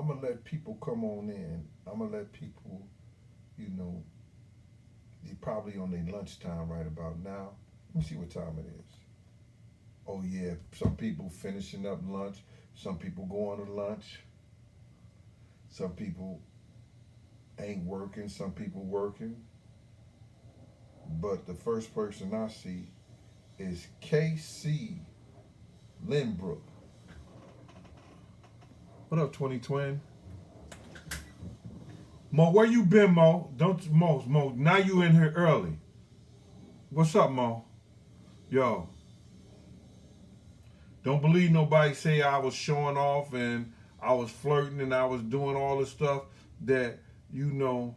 I'm gonna let people come on in. I'm gonna let people, you know, they probably on their lunchtime right about now. Let me see what time it is. Oh yeah, some people finishing up lunch. Some people going to lunch. Some people ain't working. Some people working. But the first person I see is KC Lindbrook. What up, 2020? Mo, where you been, Mo? Don't Mo. Now you in here early. What's up, Mo? Yo, don't believe nobody say I was showing off and I was flirting and I was doing all the stuff that you know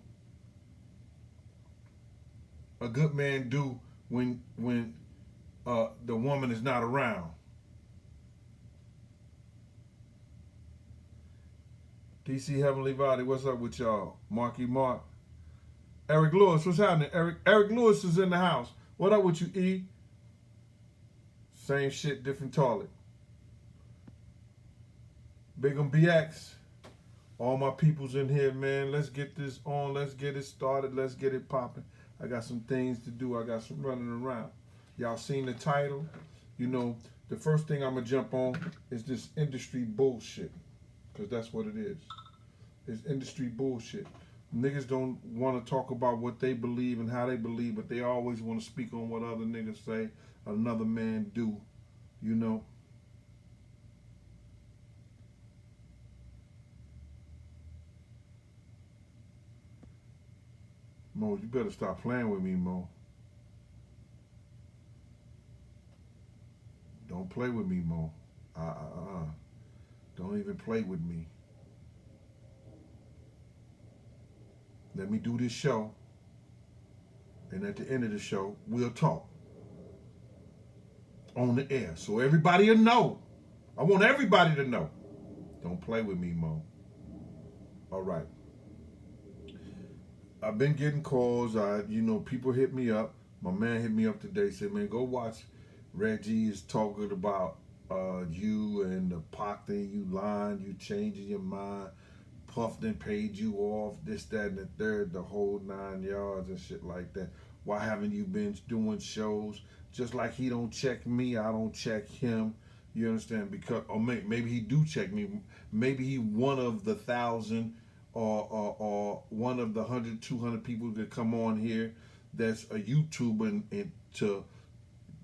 a good man do when the woman is not around. DC Heavenly Body, what's up with y'all? Marky Mark. Eric Lewis, what's happening? Eric Lewis is in the house. What up with you, E? Same shit, different toilet. Big on BX. All my peoples in here, man. Let's get this on. Let's get it started. Let's get it popping. I got some things to do. I got some running around. Y'all seen the title? You know, the first thing I'm going to jump on is this industry bullshit. Because that's what it is. It's industry bullshit. Niggas don't want to talk about what they believe and how they believe, but they always want to speak on what other niggas say, another man do, you know. Mo, you better stop playing with me, Mo. Don't play with me, Mo. Don't even play with me. Let me do this show, and at the end of the show, we'll talk on the air. So everybody will know. I want everybody to know. Don't play with me, Mo. All right. I've been getting calls. People hit me up. My man hit me up today. Said, man, go watch. Reggie is talking about you and the Pac thing. You lying. You changing your mind. Puff then paid you off. This, that, and the third. The whole 9 yards and shit like that. Why haven't you been doing shows? Just like he don't check me, I don't check him. You understand? Because or maybe he do check me. Maybe he one of the 1,000 or one of the 100, 200 people that come on here that's a YouTuber and to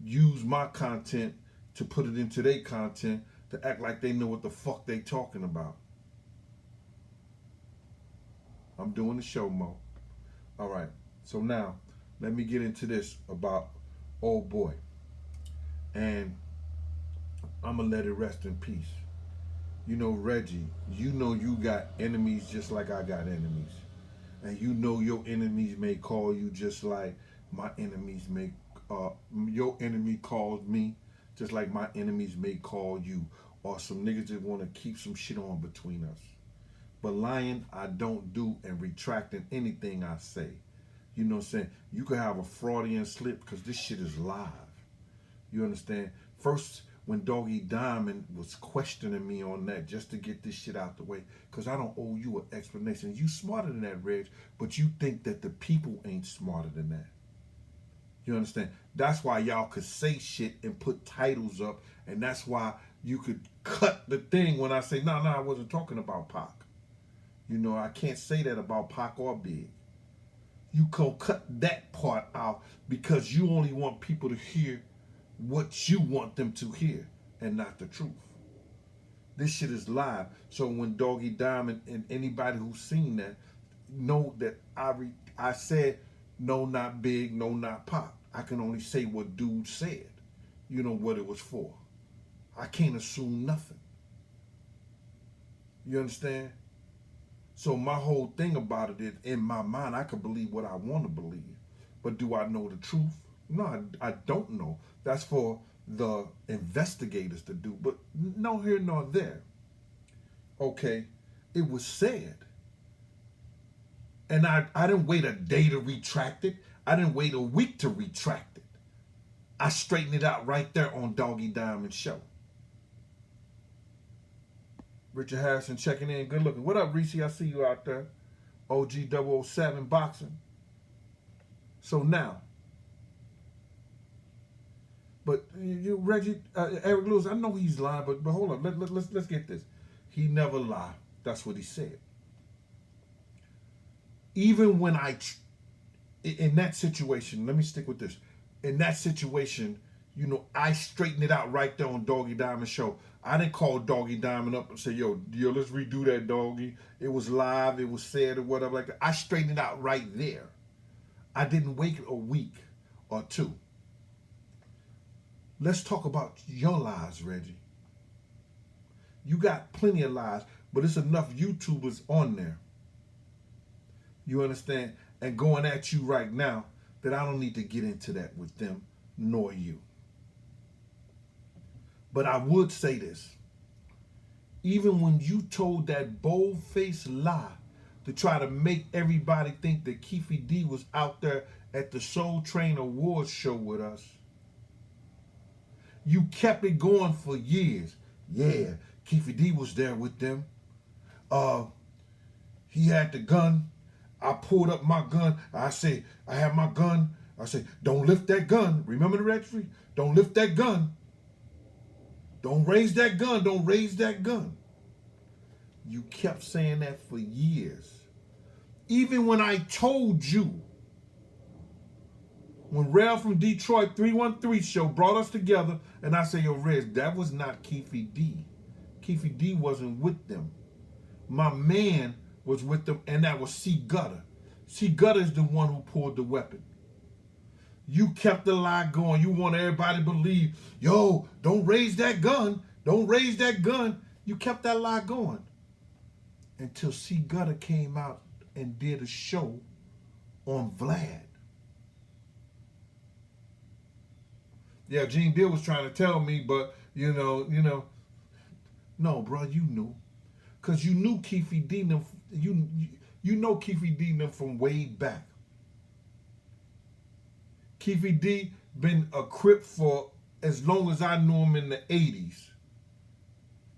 use my content to put it into their content to act like they know what the fuck they talking about. I'm doing the show, Mo. All right. So now, let me get into this about old boy. And I'm going to let it rest in peace. You know, Reggie, you know you got enemies just like I got enemies. And you know your enemies may call you just like my enemies may, your enemy calls me just like my enemies may call you. Or some niggas that want to keep some shit on between us. But lying, I don't do, and retracting anything I say. You know what I'm saying? You could have a Freudian slip because this shit is live. You understand? First, when Doggy Diamond was questioning me on that just to get this shit out the way, because I don't owe you an explanation. You smarter than that, Reg, but you think that the people ain't smarter than that. You understand? That's why y'all could say shit and put titles up, and that's why you could cut the thing when I say, no, I wasn't talking about Pac. You know, I can't say that about Pac or Big. You can cut that part out because you only want people to hear what you want them to hear and not the truth. This shit is live. So when Doggy Diamond and anybody who's seen that know that I said no, not Big, no, not Pac. I can only say what dude said. You know what it was for. I can't assume nothing. You understand? So my whole thing about it is, in my mind, I can believe what I want to believe. But do I know the truth? No, I don't know. That's for the investigators to do. But no here nor there. Okay, it was said. And I didn't wait a day to retract it. I didn't wait a week to retract it. I straightened it out right there on Doggy Diamond show. Richard Harrison checking in. Good looking. What up, Reese? I see you out there. OG 007 boxing. So now, but you Reggie, Eric Lewis, I know he's lying, but hold on. Let's get this. He never lied. That's what he said. Even when in that situation, let me stick with this. In that situation, I straightened it out right there on Doggy Diamond show. I didn't call Doggy Diamond up and say, yo, let's redo that, Doggy. It was live, it was said or whatever like that. I straightened it out right there. I didn't wait a week or two. Let's talk about your lies, Reggie. You got plenty of lies, but it's enough YouTubers on there. You understand? And going at you right now that I don't need to get into that with them, nor you. But I would say this. Even when you told that bold-faced lie to try to make everybody think that Keefe D was out there at the Soul Train Awards show with us, you kept it going for years. Yeah, Keefe D was there with them. He had the gun. I pulled up my gun. I say, I have my gun. I say, don't lift that gun. Remember the registry? Don't lift that gun. Don't raise that gun. Don't raise that gun. You kept saying that for years. Even when I told you, when Rail from Detroit 313 show brought us together, and I say, yo, Reg, that was not Keefe D. Keefe D wasn't with them. My man was with them, and that was C. Gutter. C. Gutter is the one who pulled the weapon. You kept the lie going. You want everybody to believe, yo, don't raise that gun. Don't raise that gun. You kept that lie going until C. Gutter came out and did a show on Vlad. Yeah, Gene Deal was trying to tell me, but, no, bro, you knew. Because you knew Keefe D. You know Keefe D. from way back. Keefe D. been a Crip for as long as I knew him in the 80s.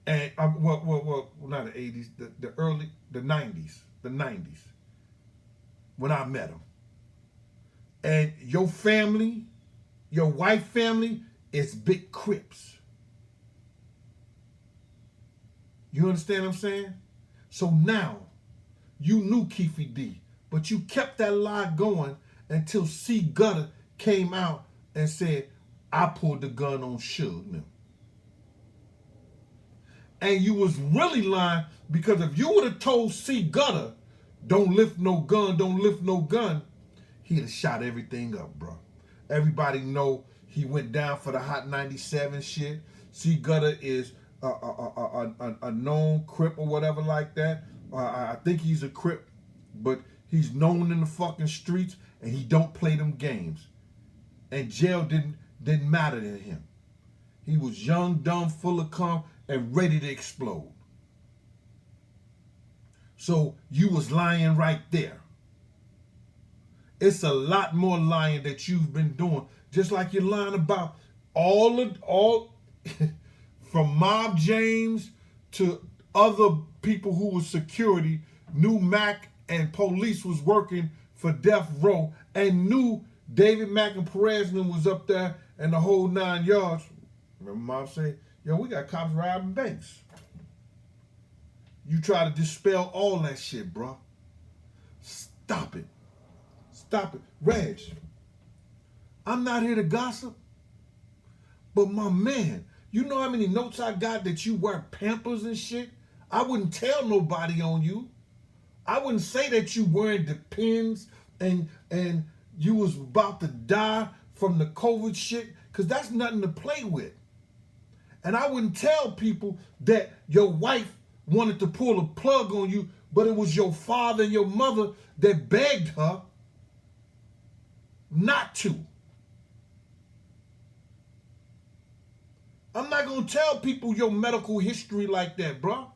And, well, not the 80s, the 90s. The 90s. When I met him. And your family, your white family, is big Crips. You understand what I'm saying? So now, you knew Keefe D, but you kept that lie going until C. Gutter came out and said, I pulled the gun on Suge now. And you was really lying, because if you would have told C. Gutter, don't lift no gun, don't lift no gun, he'd have shot everything up, bro. Everybody know he went down for the Hot 97 shit. C. Gutter is a known Crip or whatever like that. I think he's a Crip, but he's known in the fucking streets, and he don't play them games. And jail didn't matter to him. He was young, dumb, full of cum, and ready to explode. So you was lying right there. It's a lot more lying that you've been doing. Just like you're lying about all from Mob James to other people who was security, knew Mac and police was working for Death Row, and knew David Mack and Perez was up there and the whole 9 yards. Remember Mob say, yo, we got cops robbing banks. You try to dispel all that shit, bro. Stop it. Stop it. Reg, I'm not here to gossip, but my man, you know how many notes I got that you wear Pampers and shit? I wouldn't tell nobody on you. I wouldn't say that you wearing Depends and you was about to die from the COVID shit, because that's nothing to play with. And I wouldn't tell people that your wife wanted to pull a plug on you, but it was your father and your mother that begged her not to. I'm not going to tell people your medical history like that, bro.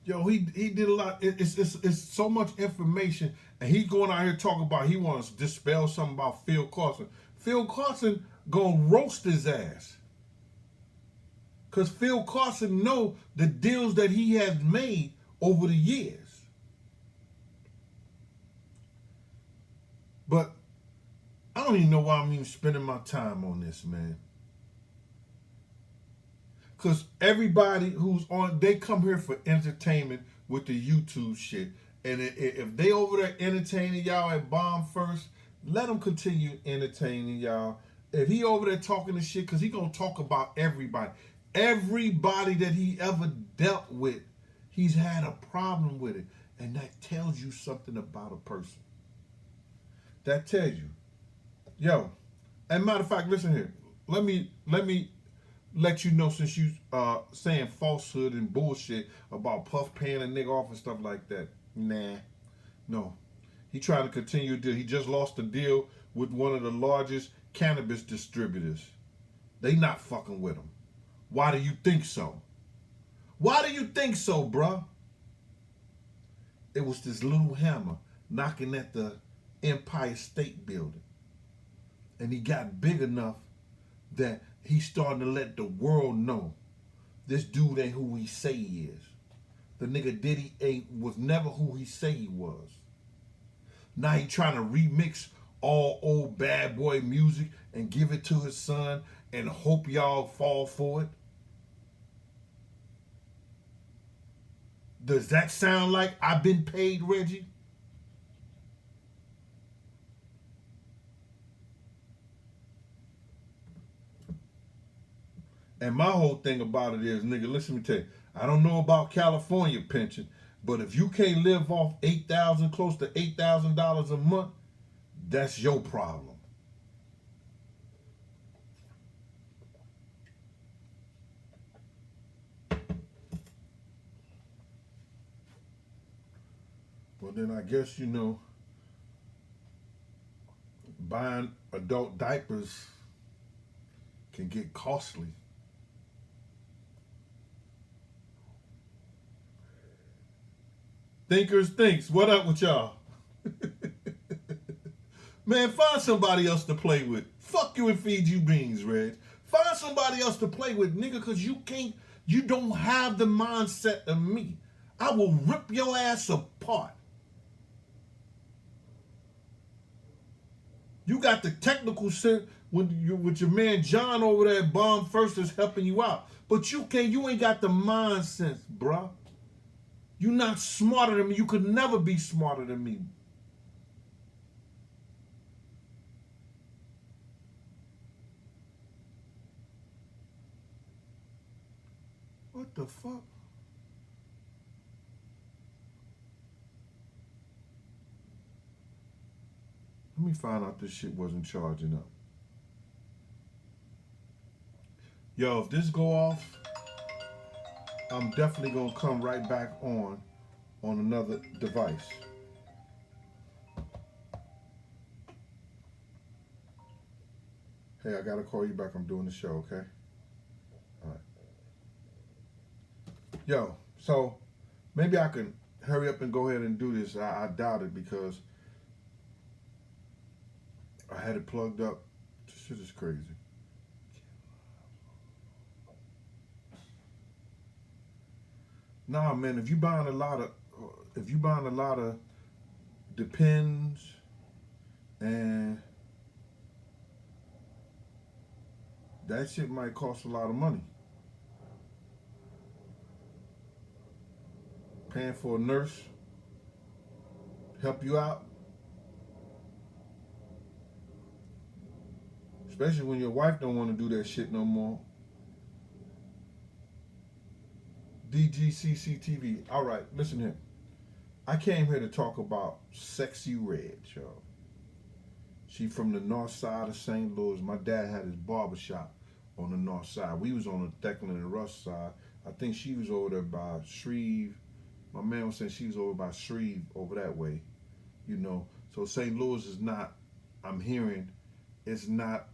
Yo, he did a lot. It's so much information, and he going out here talking about he wants to dispel something about Phil Carson. Phil Carson gonna roast his ass, cause Phil Carson know the deals that he has made over the years. But I don't even know why I'm even spending my time on this, man. Cause everybody who's on, they come here for entertainment with the YouTube shit. And if they over there entertaining y'all at Bomb First, let them continue entertaining y'all. If he over there talking the shit, cause he gonna talk about everybody. Everybody that he ever dealt with, he's had a problem with it. And that tells you something about a person. That tells you. Yo, and matter of fact, listen here. Let me let you know, since you saying falsehood and bullshit about Puff paying a nigga off and stuff like that. Nah. No. He trying to continue to deal. He just lost a deal with one of the largest cannabis distributors. They not fucking with him. Why do you think so? Why do you think so, bruh? It was this little hammer knocking at the Empire State Building. And he got big enough that he's starting to let the world know this dude ain't who he say he is. The nigga Diddy was never who he say he was. Now he trying to remix all old bad boy music and give it to his son and hope y'all fall for it. Does that sound like I've been paid, Reggie? And my whole thing about it is, nigga, listen, me tell you, I don't know about California pension, but if you can't live off $8,000, close to $8,000 a month, that's your problem. Well, then I guess, buying adult diapers can get costly. Thinkers thinks. What up with y'all? Man, find somebody else to play with. Fuck you and feed you beans, Reg. Find somebody else to play with, nigga, because you don't have the mindset of me. I will rip your ass apart. You got the technical shit with your man John over there at Bomb First is helping you out. But you ain't got the mindset, bruh. You're not smarter than me. You could never be smarter than me. What the fuck? Let me find out this shit wasn't charging up. Yo, if this go off, I'm definitely gonna come right back on another device. Hey, I gotta call you back. I'm doing the show, okay? All right. Yo, so maybe I can hurry up and go ahead and do this. I doubt it because I had it plugged up. This shit is crazy. Nah, man, if you buying a lot of Depends and that shit might cost a lot of money. Paying for a nurse, help you out. Especially when your wife don't want to do that shit no more. DGCCTV. All right, listen here. I came here to talk about Sexyy Red, y'all. She from the north side of St. Louis. My dad had his barbershop on the north side. We was on the Declan and Rush side. I think she was over there by Shreve. My man was saying she was over by Shreve, over that way. So St. Louis is not, I'm hearing, it's not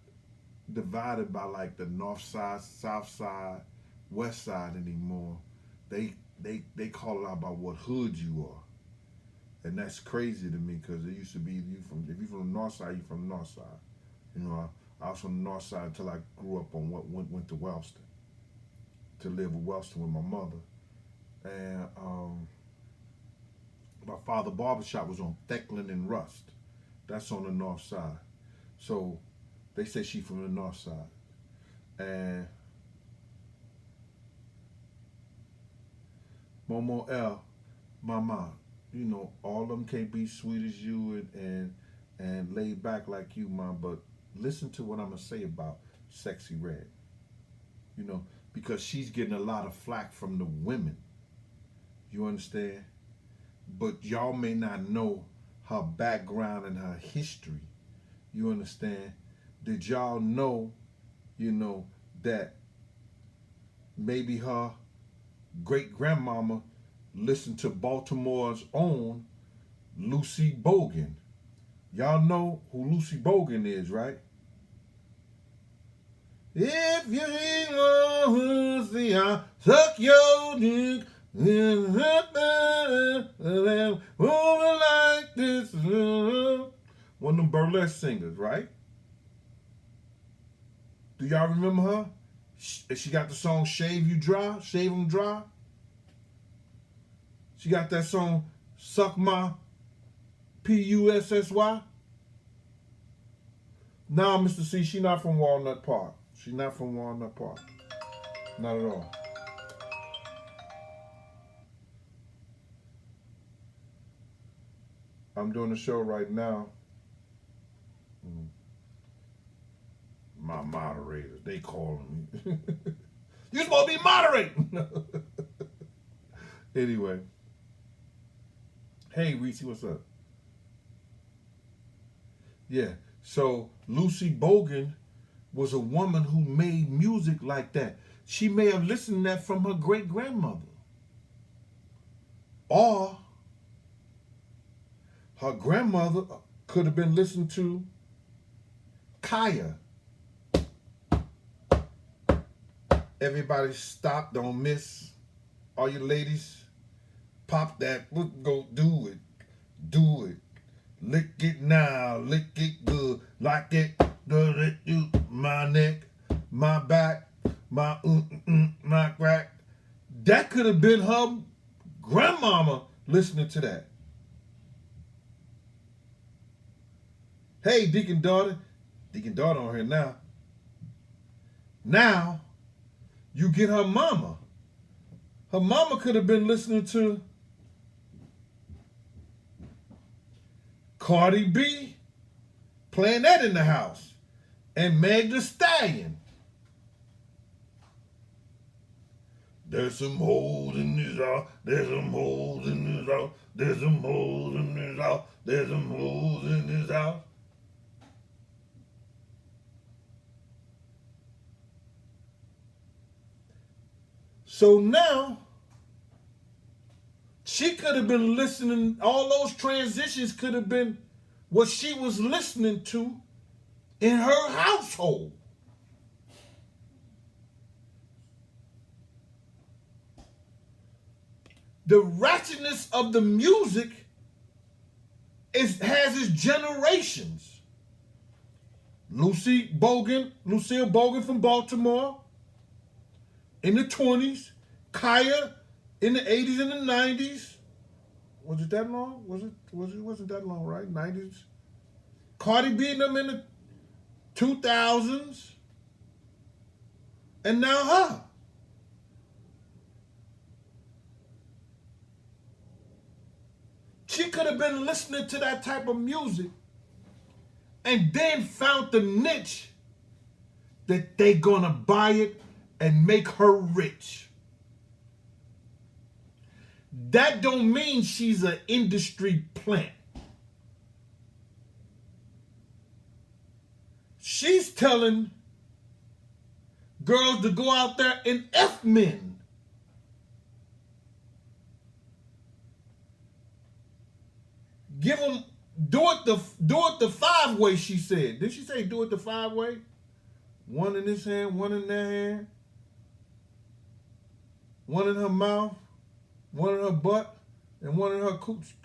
divided by like the north side, south side, west side anymore. They they call it out about what hood you are. And that's crazy to me because it used to be if you from the north side, you from the north side. You know, I was from the north side until I grew up on went to Wellston to live with Wellston with my mother. And my father barbershop was on Thecklin and Rust. That's on the north side. So they say she from the north side. And Momo L, Mama, you know, all of them can't be sweet as you and laid back like you, Mom, but listen to what I'm going to say about Sexyy Red. You know, because she's getting a lot of flack from the women. You understand? But y'all may not know her background and her history. You understand? Did y'all know, you know, that maybe her great grandmama listened to Baltimore's own Lucy Bogan? Y'all know who Lucy Bogan is, right? If you ain't want to see I suck your dick, woman like this. One of them burlesque singers, right? Do y'all remember her? She got the song Shave You Dry, Shave 'Em Dry. She got that song Suck My Pussy. Nah, Mr. C, she not from Walnut Park. She's not from Walnut Park. Not at all. I'm doing a show right now. My moderators, they calling me. You supposed to be moderating. Anyway. Hey, Reese, what's up? Yeah, so Lucy Bogan was a woman who made music like that. She may have listened to that from her great-grandmother. Or her grandmother could have been listening to Kaya. Everybody stop, don't miss. All you ladies, pop that, go do it. Do it. Lick it now, lick it good. Like it, does it you, my neck, my back, my my crack. That could have been her grandmama listening to that. Hey, Deacon Daughter on here now. Now, you get her mama. Her mama could have been listening to Cardi B, playing that in the house, and Meg Thee Stallion. There's some holes in this house. There's some holes in this house. There's some holes in this house. There's some holes in this house. So now, she could have been listening, all those transitions could have been what she was listening to in her household. The ratchetness of the music has its generations. Lucille Bogan from Baltimore in the 20s, Kaya in the 80s and the 90s. Was it that long? Wasn't that long, right? 90s. Cardi B and them in the 2000s. And now her. She could have been listening to that type of music and then found the niche that they gonna buy it and make her rich. That don't mean she's an industry plant. She's telling girls to go out there and F men. Give them, do it the 5-way, she said. Did she say do it the 5-way? One in this hand, one in that hand, one in her mouth. one in her butt and one in her cooch.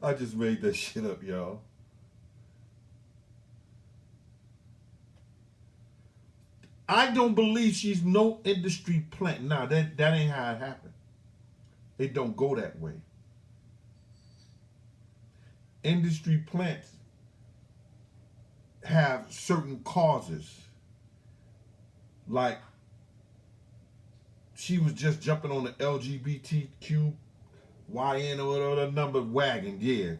I just made that shit up, y'all. I don't believe she's no industry plant. Nah, that ain't how it happened. It don't go that way. Industry plants have certain causes. Like, she was just jumping on the LGBTQ YN or whatever number wagon, yeah.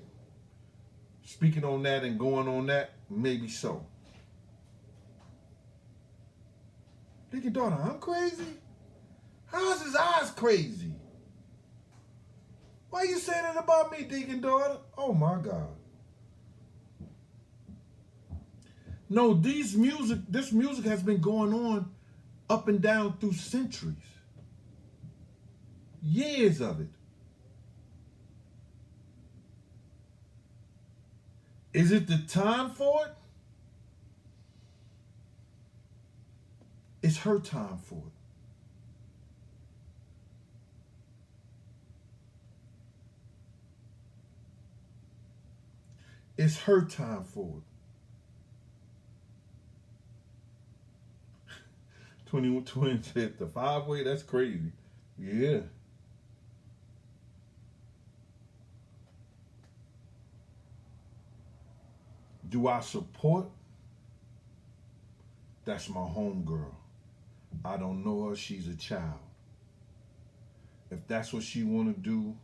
Speaking on that and going on that, maybe so. Thinking, daughter, I'm crazy? How's his eyes crazy? Why you saying that about me, Deacon daughter? Oh my God. No, this music has been going on up and down through centuries. Years of it. Is it the time for it? It's her time for it. It's her time for it. 21 Twins hit the 5-way. That's crazy. Yeah. Do I support? That's my homegirl. I don't know her. She's a child. If that's what she want to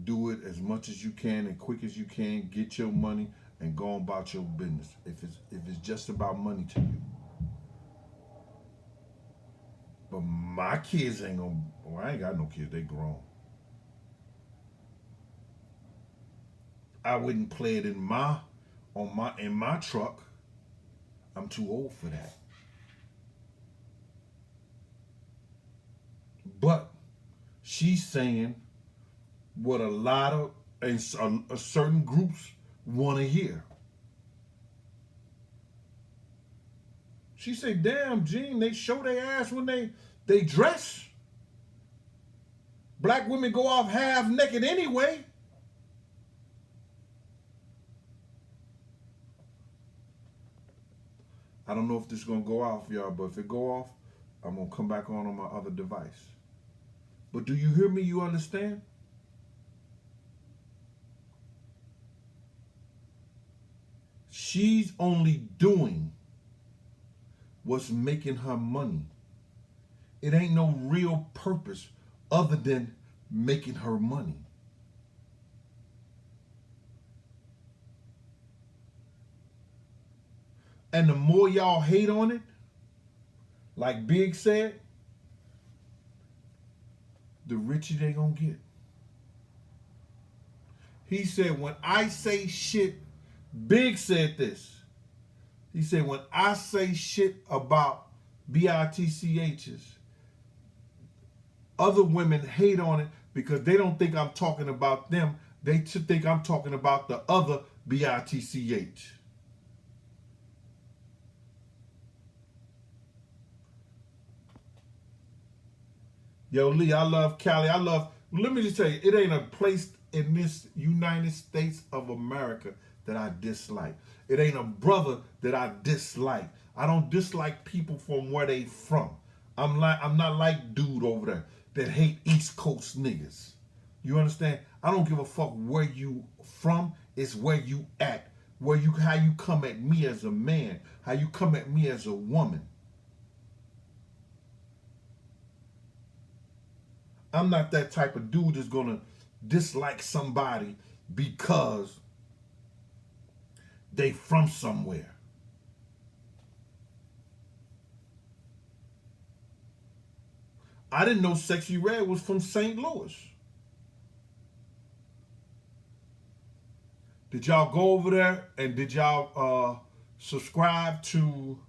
do it as much as you can and quick as you can. Get your money and go on about your business. If it's just about money to you. But my kids ain't gonna. Well, I ain't got no kids. They grown. I wouldn't play it in my truck. I'm too old for that. But she's saying what a lot of certain groups want to hear. She said, damn, Gene, they show their ass when they dress. Black women go off half naked anyway. I don't know if this is going to go off, y'all, but if it go off, I'm going to come back on my other device. But do you hear me? You understand? She's only doing what's making her money. It ain't no real purpose other than making her money. And the more y'all hate on it, like Big said, the richer they gonna get. He said, when I say shit, Big said this. He said, when I say shit about BITCHs, other women hate on it because they don't think I'm talking about them. They think I'm talking about the other BITCH. Yo, Lee, I love Cali. Let me just tell you, it ain't a place in this United States of America that I dislike. It ain't a brother that I dislike. I don't dislike people from where they from. I'm not like dude over there that hate East Coast niggas. You understand? I don't give a fuck where you from. It's where you at. How you come at me as a man. How you come at me as a woman. I'm not that type of dude that's gonna dislike somebody because they from somewhere. I didn't know Sexyy Red was from St. Louis. Did y'all go over there and did y'all subscribe to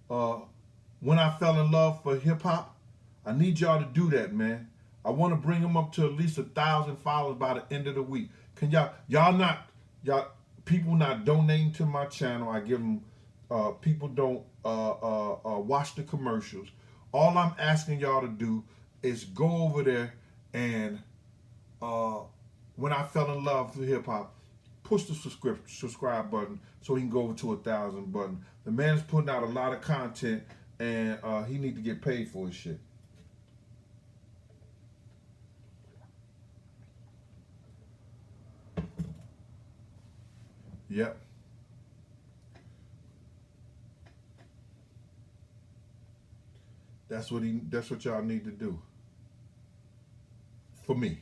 When I Fell in Love for Hip Hop? I need y'all to do that, man. I want to bring them up to at least 1,000 followers by the end of the week. Can y'all people not donating to my channel? I give them People don't watch the commercials. All I'm asking y'all to do is go over there and uh, when I fell in love with hip hop, push the subscribe button so he can go over to 1,000 button. The man's putting out a lot of content, and he need to get paid for his shit. Yep. That's what y'all need to do. For me.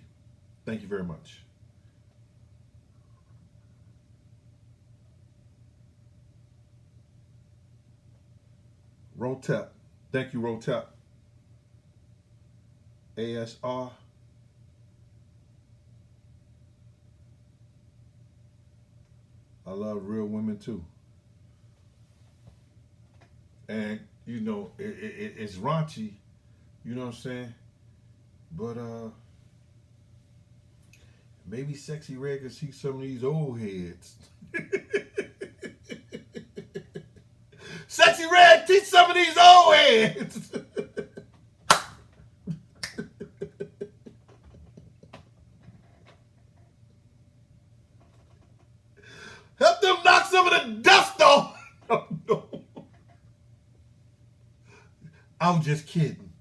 Thank you very much. Rotep. Thank you, Rotep. ASR. I love real women too. And you know, it's raunchy, you know what I'm saying? But maybe Sexyy Red can see some of these old heads. Sexyy Red, teach some of these old heads. Help them knock some of the dust off. Oh, no. I was just kidding.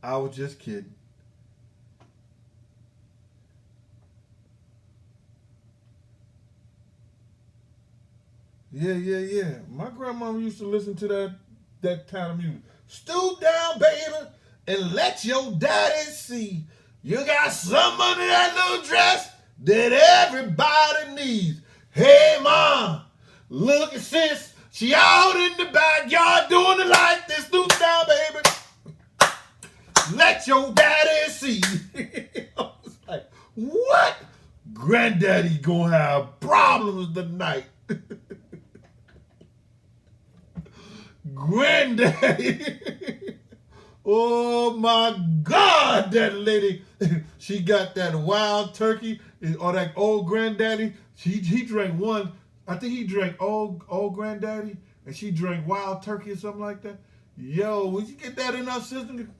I was just kidding. Yeah. My grandmama used to listen to that kind of music. Stoop down, baby, and let your daddy see. You got some under that little dress that everybody needs. Hey, mom, look at sis. She out in the backyard doing it like this. Stoop down, baby. Let your daddy see. I was like, what? Granddaddy gonna have problems tonight. Granddaddy. Oh my God, that lady. She got that wild turkey or that old granddaddy. He drank one. I think he drank old granddaddy, and she drank wild turkey or something like that. Yo, would you get that in our system?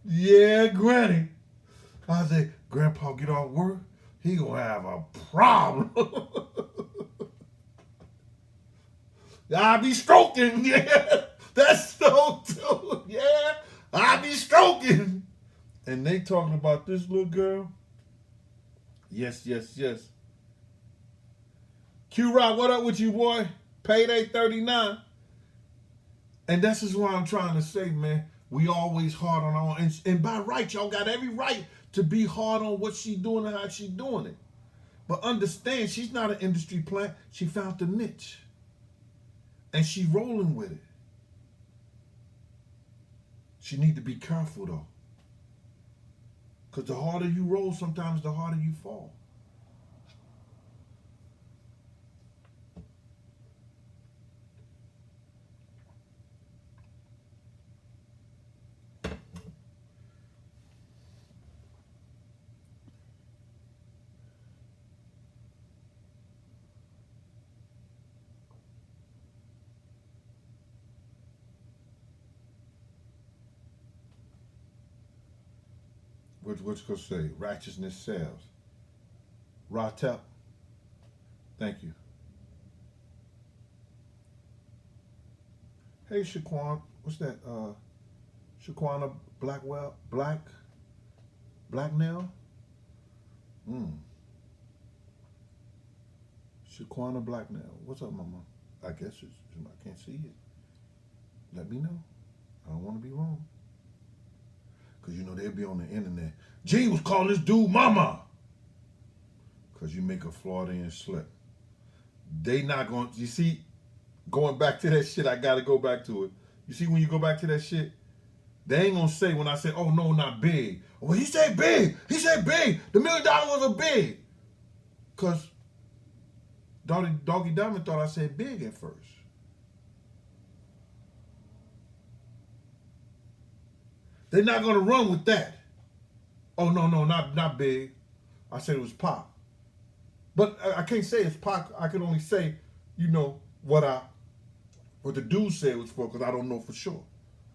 Yeah, Granny. I said, Grandpa get off work, he gonna have a problem. I be stroking, yeah. That's so too, yeah. I be stroking. And they talking about this little girl. Yes. Q Rock, what up with you, boy? Payday 39. And that's just what I'm trying to say, man. We always hard on our own. And by right, y'all got every right to be hard on what she doing and how she doing it. But understand, she's not an industry plant. She found the niche. And she rolling with it. She need to be careful, though. Because the harder you roll, sometimes the harder you fall. What's going to say? Righteousness sells. Ratep. Thank you. Hey, Shaquan. What's that? Shaquana Blackwell? Blacknell? Shaquana Blacknell. What's up, mama? I guess I can't see it. Let me know. I don't want to be wrong. Because you know they'll be on the internet. Gene was calling this dude mama. Because you make a Floridian slip. They not going, you see, going back to that shit, I got to go back to it. You see when you go back to that shit, they ain't going to say when I say, oh no, not big. Well, he said big. He said big. The $1 million was a big. Because Doggy Diamond thought I said big at first. They're not going to run with that. Oh, no, not big. I said it was pop. But I can't say it's Pac. I can only say, you know, what the dude said it was for, because I don't know for sure.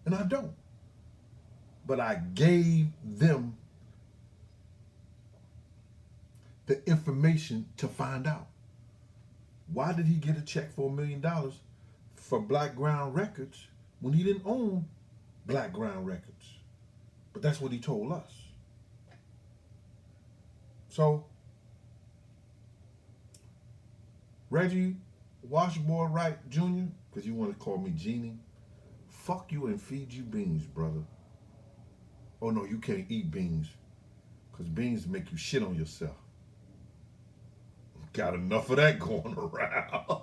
And I don't. But I gave them the information to find out. Why did he get a check for $1 million for Black Ground Records when he didn't own Black Ground Records? But that's what he told us. So, Reggie Washboard Wright Jr., because you want to call me Genie, fuck you and feed you beans, brother. Oh no, you can't eat beans, because beans make you shit on yourself. Got enough of that going around.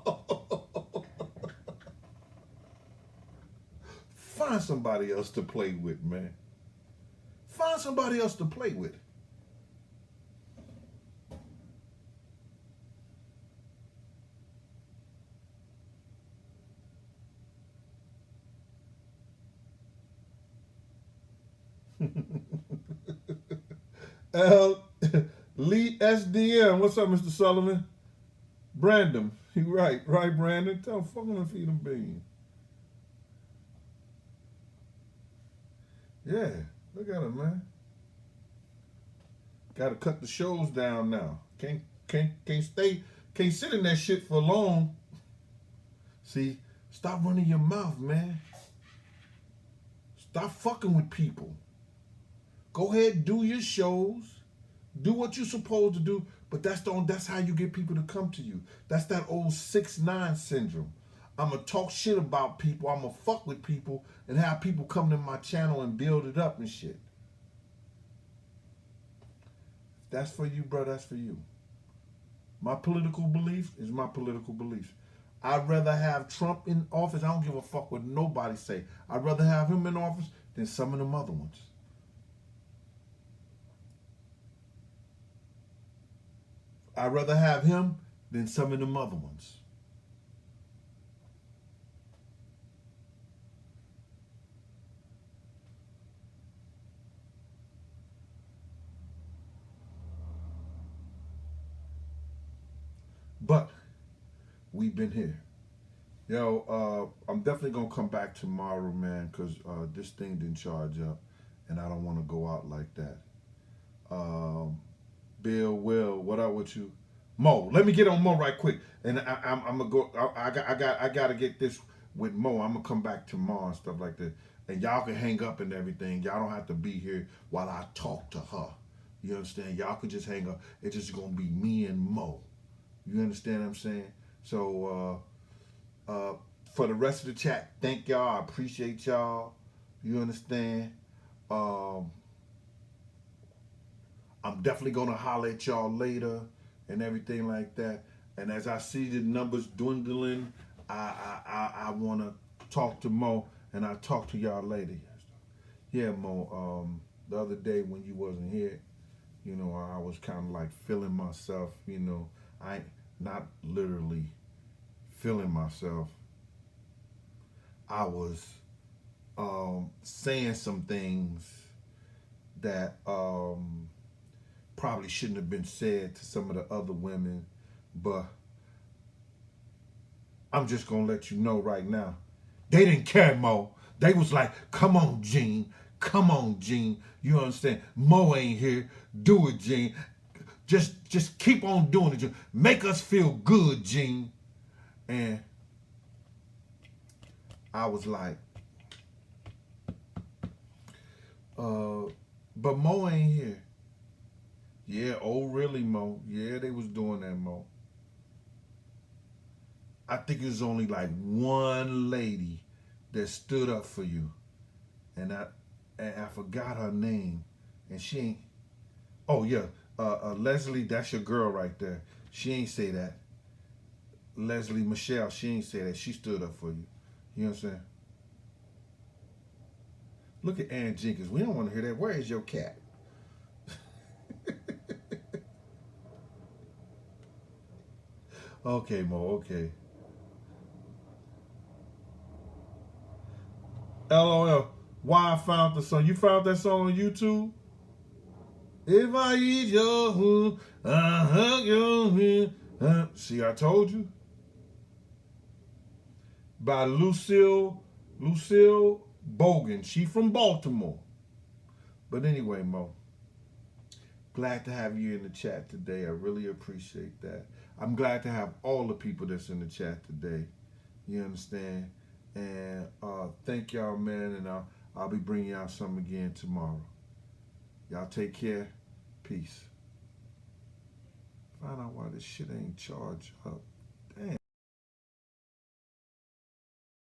Find somebody else to play with, man. Find somebody else to play with. L. Lee SDM. What's up, Mr. Sullivan? Brandon. You right, Brandon? Tell him, fuck him and feed him beans. Yeah, look at him, man. Gotta cut the shows down now. Can't sit in that shit for long. See, stop running your mouth, man. Stop fucking with people. Go ahead, do your shows. Do what you're supposed to do, but that's how you get people to come to you. That's that old 6ix9ine syndrome. I'ma talk shit about people, I'ma fuck with people, and have people come to my channel and build it up and shit. That's for you, bro, that's for you. My political beliefs is my political beliefs. I'd rather have Trump in office. I don't give a fuck what nobody say. I'd rather have him in office than some of them other ones. I'd rather have him than some of them other ones. But we've been here. Yo, I'm definitely going to come back tomorrow, man, because this thing didn't charge up, and I don't want to go out like that. Bill, Will, what up with you? Mo, let me get on Mo right quick, and I'm gonna go. I gotta get this with Mo. I'm gonna come back tomorrow and stuff like that, and y'all can hang up and everything. Y'all don't have to be here while I talk to her. You understand? Y'all can just hang up. It's just gonna be me and Mo. You understand what I'm saying? So for the rest of the chat, thank y'all. I appreciate y'all. You understand? I'm definitely gonna holler at y'all later and everything like that. And as I see the numbers dwindling, I wanna talk to Mo, and I'll talk to y'all later. Yeah, Mo. The other day when you wasn't here, you know, I was kind of like feeling myself. You know, I not literally feeling myself. I was saying some things that probably shouldn't have been said to some of the other women, but I'm just gonna let you know right now, they didn't care, Mo. They was like, come on, Gene. Come on, Gene. You understand? Mo ain't here. Do it, Gene. Just keep on doing it, Gene. Make us feel good, Gene. And I was like, but Mo ain't here. Yeah, oh really, Mo? Yeah, they was doing that, Mo. I think it was only like one lady that stood up for you, and I forgot her name, and she ain't. Oh yeah, Leslie, that's your girl right there. She ain't say that. Leslie Michelle, she ain't say that. She stood up for you. You know what I'm saying? Look at Ann Jenkins. We don't want to hear that. Where is your cat? Okay, Mo, okay. LOL. Why I found the song? You found that song on YouTube? If I eat your food, I hug your hand. See, I told you. By Lucille Bogan. She from Baltimore. But anyway, Mo, glad to have you in the chat today. I really appreciate that. I'm glad to have all the people that's in the chat today. You understand? And thank y'all, man. And I'll be bringing y'all some again tomorrow. Y'all take care. Peace. Find out why this shit ain't charged up.